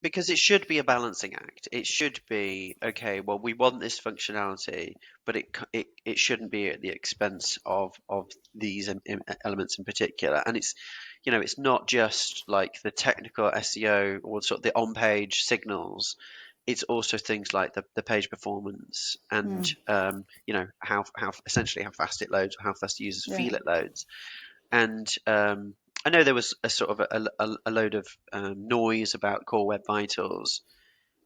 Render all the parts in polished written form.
because it should be a balancing act. It should be, okay, well, we want this functionality, but it shouldn't be at the expense of these elements in particular. And it's, it's not just like the technical SEO or sort of the on-page signals. It's also things like the page performance and Mm, how essentially how fast it loads or how fast users yeah. feel it loads. And I know there was a sort of a load of noise about Core Web Vitals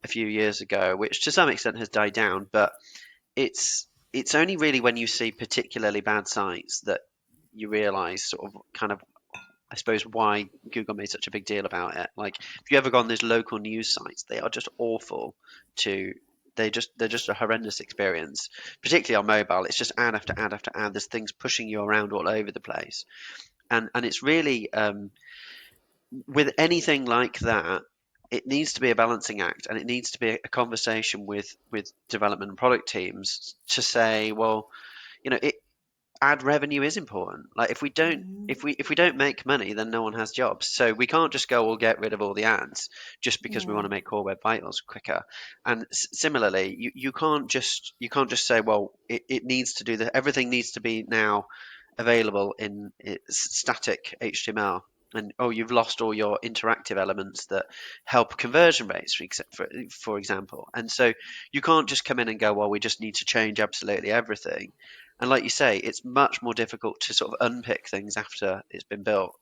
a few years ago, which to some extent has died down. But it's only really when you see particularly bad sites that you realise sort of kind of, I suppose, why Google made such a big deal about it. Like if you ever go on these local news sites, they are just awful to. They're just a horrendous experience, particularly on mobile. It's just ad after ad after ad. There's things pushing you around all over the place, and it's really with anything like that, it needs to be a balancing act, and it needs to be a conversation with development and product teams to say, well, it ad revenue is important. Like if we don't Mm, if we don't make money, then no one has jobs. So we can't just go, we'll get rid of all the ads just because we want yeah. to make Core Web Vitals quicker. And similarly, you can't just say, well, it needs to do that. Everything needs to be now available in static HTML. And oh, you've lost all your interactive elements that help conversion rates, for example. And so you can't just come in and go, well, we just need to change absolutely everything. And like you say, it's much more difficult to sort of unpick things after it's been built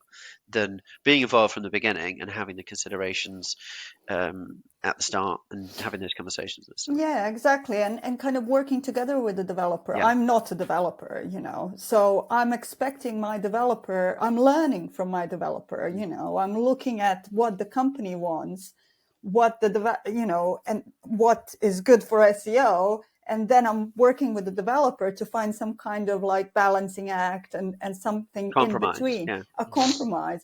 than being involved from the beginning and having the considerations at the start and having those conversations at the start. Yeah, exactly. And kind of working together with the developer. Yeah, I'm not a developer, so I'm expecting my developer, I'm learning from my developer, I'm looking at what the company wants, what and what is good for SEO. And then I'm working with the developer to find some kind of like balancing act and something in compromise. between, Yeah. a compromise.